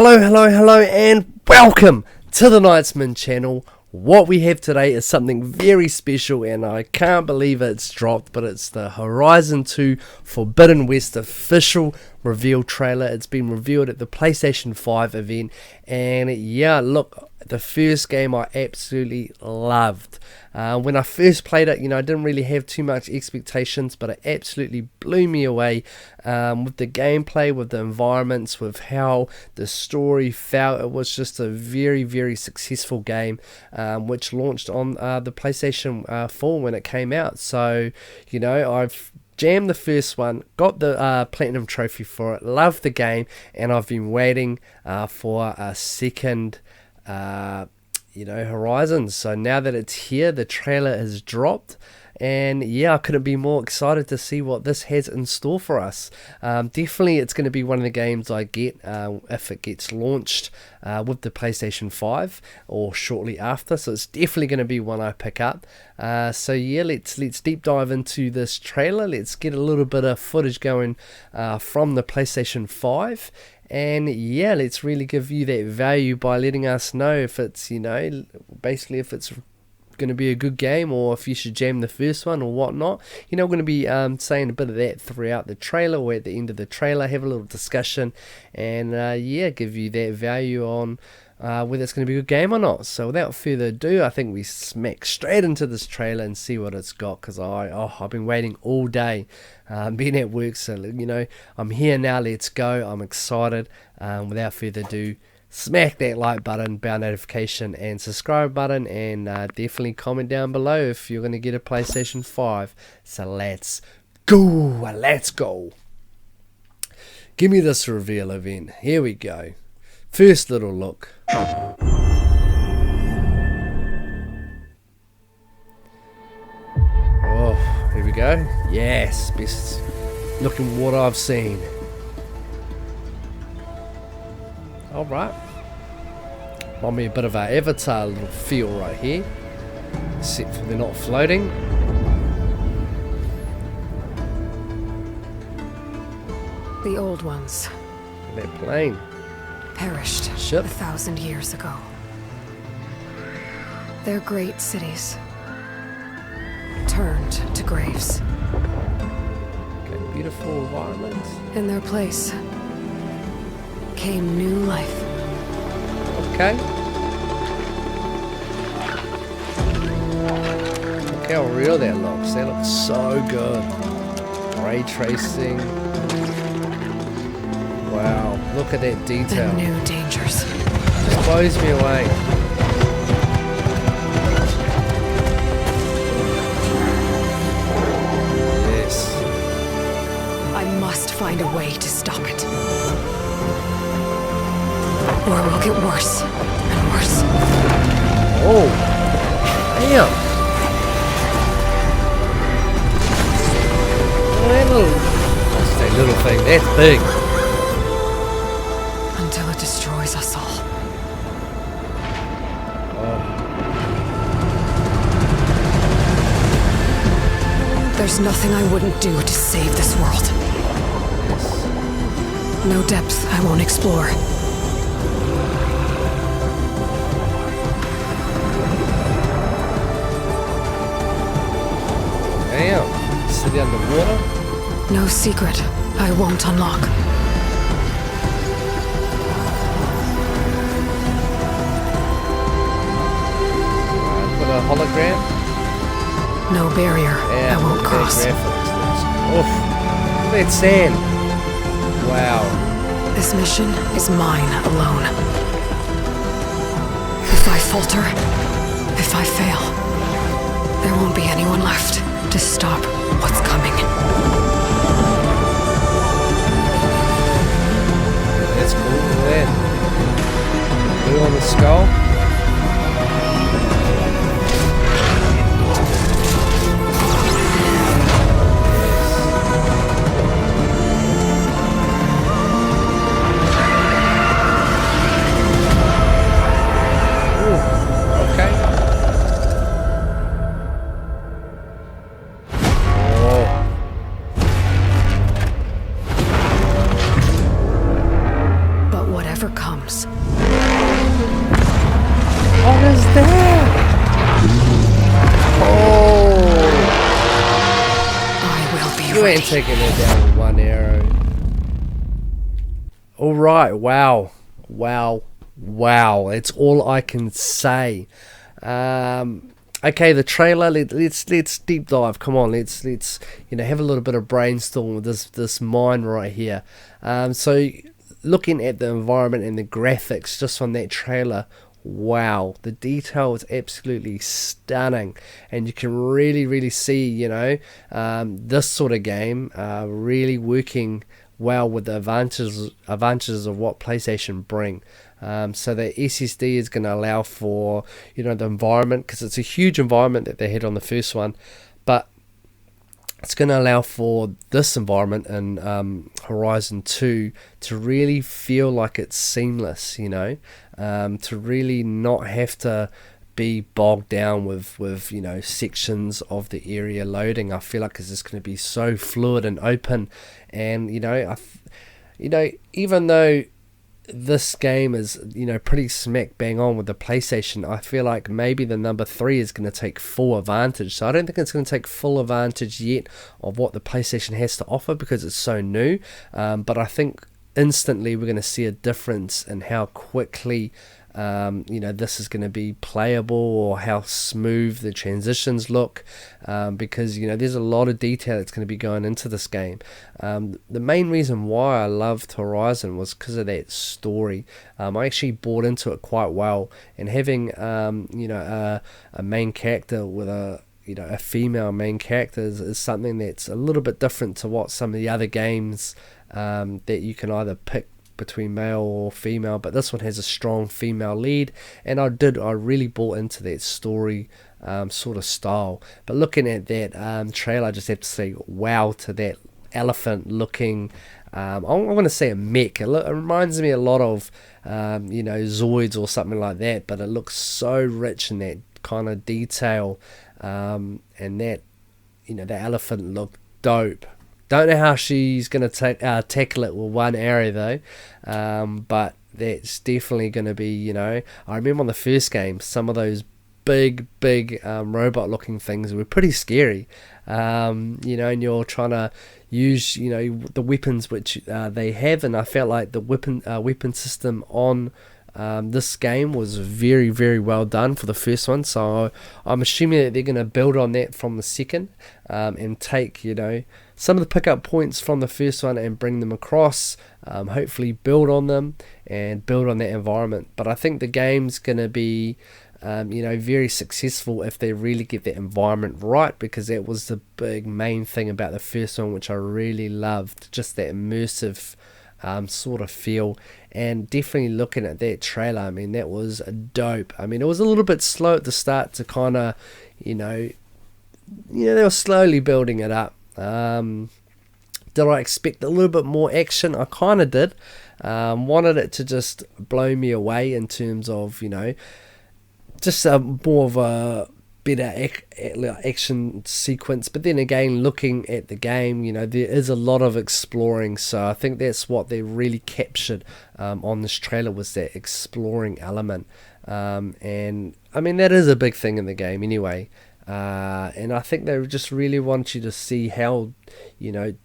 Hello, and welcome to the Knightsman Channel. What we have today is something very special, and I can't believe it's dropped, but it's the Horizon 2 Forbidden West official reveal trailer. It's been revealed at the PlayStation 5 event, and yeah, look, the first game I absolutely loved. When I first played it, I didn't really have too much expectations, but it absolutely blew me away with the gameplay, with the environments, with how the story felt. It was just a very, very successful game, which launched on the PlayStation 4 when it came out. So, I've jammed the first one, got the Platinum Trophy for it, loved the game, and I've been waiting for a second Horizons. So now that it's here, the trailer has dropped, and yeah, I couldn't be more excited to see what this has in store for us. Definitely it's going to be one of the games I get if it gets launched with the PlayStation 5 or shortly after, so it's definitely going to be one I pick up. So yeah, let's deep dive into this trailer. Let's get a little bit of footage going from the PlayStation 5. And yeah, let's really give you that value by letting us know if it's, basically if it's going to be a good game, or if you should jam the first one or whatnot. We're going to be saying a bit of that throughout the trailer, or at the end of the trailer, have a little discussion, and yeah, give you that value on whether it's going to be a good game or not. So without further ado, I think we smack straight into this trailer and see what it's got, because I've been waiting all day, being at work, so I'm here now. Let's go. I'm excited. Without further ado, smack that like button, bell notification, and subscribe button, and definitely comment down below if you're going to get a PlayStation 5. So let's go. Give me this reveal event. Here we go. First little look. Oh, here we go. Yes, best looking what I've seen. Alright. Might be a bit of our Avatar little feel right here. Except for they're not floating. The old ones. That plane. Perished Ship. 1,000 years ago. Their great cities turned to graves. Okay, beautiful environments. In their place came new life. Okay. Look how real that looks. That looks so good. Ray tracing. Wow, look at that detail. And new dangers. Just blows me away. Yes. I must find a way to stop it. Or it will get worse and worse. Oh, damn. What's that little thing? That's big. Until it destroys us all. There's nothing I wouldn't do to save this world. No depth I won't explore. Damn. City underwater? No secret I won't unlock. Put a hologram? No barrier I won't cross. Oof. Look at that sand. Wow. This mission is mine alone. If I falter, if I fail, there won't be anyone left to stop what's coming. That's cool. Look at that. Blue on the skull. Whatever comes. comes. What is that? Oh, I will be you ain't ready. taking it down with one arrow. All right, wow. That's all I can say. Okay, the trailer. Let's deep dive. Come on, let's have a little bit of brainstorm with this mind right here. So looking at the environment and the graphics just from that trailer. Wow, the detail is absolutely stunning, and you can really see, this sort of game really working well with the advantages of what PlayStation bring. So the SSD is going to allow for, the environment, because it's a huge environment that they had on the first one, but it's going to allow for this environment in Horizon 2 to really feel like it's seamless, to really not have to be bogged down with sections of the area loading. I feel like it's just going to be so fluid and open, and even though this game is pretty smack bang on with the PlayStation, I feel like maybe the number 3 is going to take full advantage. So I don't think it's going to take full advantage yet of what the PlayStation has to offer because it's so new, but I think instantly we're going to see a difference in how quickly this is going to be playable, or how smooth the transitions look, because there's a lot of detail that's going to be going into this game. The main reason why I loved Horizon was because of that story. I actually bought into it quite well, and having a main character with a female main character is something that's a little bit different to what some of the other games that you can either pick between male or female, but this one has a strong female lead, and I really bought into that story sort of style. But looking at that trailer, I just have to say wow to that elephant looking, I want to say a mech. It reminds me a lot of Zoids or something like that, but it looks so rich in that kind of detail, and that the elephant looked dope. Don't know how she's going to tackle it with one arrow though, but that's definitely going to be, I remember on the first game, some of those big robot looking things were pretty scary, and you're trying to use, the weapons which they have, and I felt like the weapon system on this game was very, very well done for the first one, so I'm assuming that they're going to build on that from the second, and take, some of the pickup points from the first one and bring them across, hopefully build on them and build on that environment. But I think the game's going to be very successful if they really get that environment right, because that was the big main thing about the first one, which I really loved, just that immersive sort of feel. And definitely looking at that trailer, I mean, that was dope. I mean, it was a little bit slow at the start to kind of, they were slowly building it up. Did I expect a little bit more action? I kind of did. Wanted it to just blow me away in terms of, just more of a better action sequence. But then again, looking at the game, there is a lot of exploring. So I think that's what they really captured on this trailer, was that exploring element. And I mean, that is a big thing in the game anyway. And I think they just really want you to see how,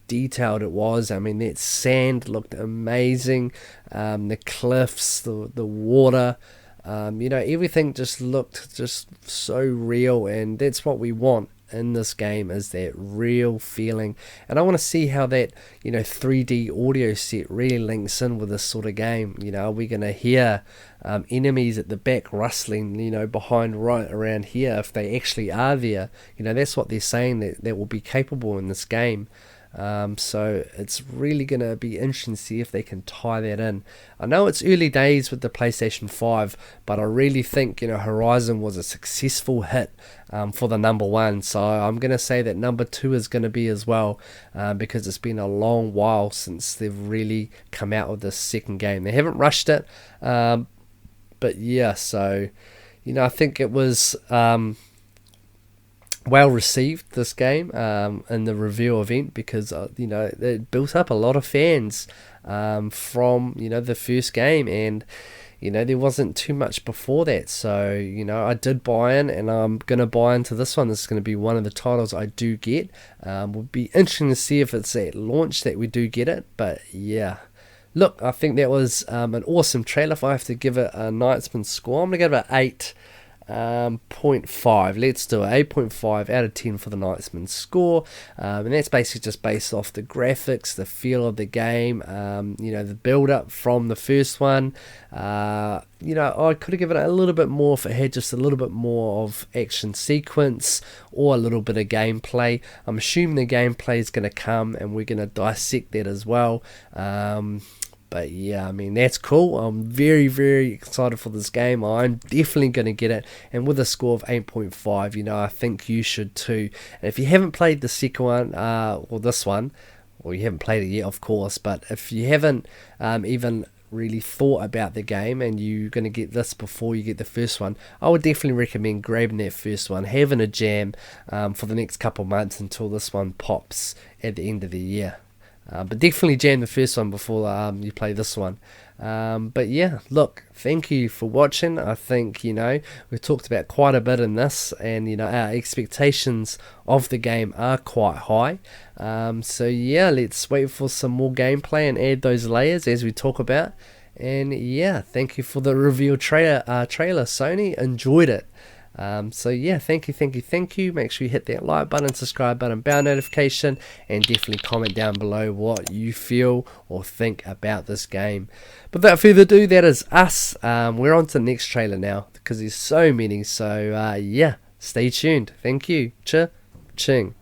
detailed it was. I mean, that sand looked amazing. The cliffs, the water, everything just looked just so real, and that's what we want in this game, is that real feeling. And I want to see how that 3D audio set really links in with this sort of game. Are we going to hear enemies at the back rustling behind right around here, if they actually are there? That's what they're saying, that will be capable in this game. So it's really going to be interesting to see if they can tie that in. I know it's early days with the PlayStation 5, but I really think Horizon was a successful hit for the number 1. So I'm going to say that number 2 is going to be as well, because it's been a long while since they've really come out with this second game. They haven't rushed it, but yeah, so I think it was well received, this game, in the review event, because it built up a lot of fans from the first game, and there wasn't too much before that. So I did buy in, and I'm gonna buy into this one. This is gonna be one of the titles I do get. Would be interesting to see if it's at launch that we do get it, but yeah. Look, I think that was an awesome trailer. If I have to give it a Knightsman score, I'm gonna give it an 8.5. Let's do it. 8.5 out of 10 for the Knightsman score, and that's basically just based off the graphics, the feel of the game, the build up from the first one. I could have given it a little bit more if it had just a little bit more of action sequence or a little bit of gameplay. I'm assuming the gameplay is going to come, and we're going to dissect that as well. But yeah, I mean, that's cool. I'm very, very excited for this game. I'm definitely going to get it. And with a score of 8.5, I think you should too. And if you haven't played the second one, or this one, well, you haven't played it yet, of course, but if you haven't even really thought about the game and you're going to get this before you get the first one, I would definitely recommend grabbing that first one, having a jam for the next couple months until this one pops at the end of the year. But definitely jam the first one before you play this one. But yeah, look, thank you for watching. I think, we've talked about quite a bit in this, and, our expectations of the game are quite high. So yeah, let's wait for some more gameplay and add those layers as we talk about. And yeah, thank you for the reveal trailer, Sony. Enjoyed it. So yeah, thank you. Make sure you hit that like button, subscribe button, bell notification, and definitely comment down below what you feel or think about this game. But without further ado, that is us. We're on to the next trailer now, because there's so many. So yeah, stay tuned. Thank you. Cha-ching.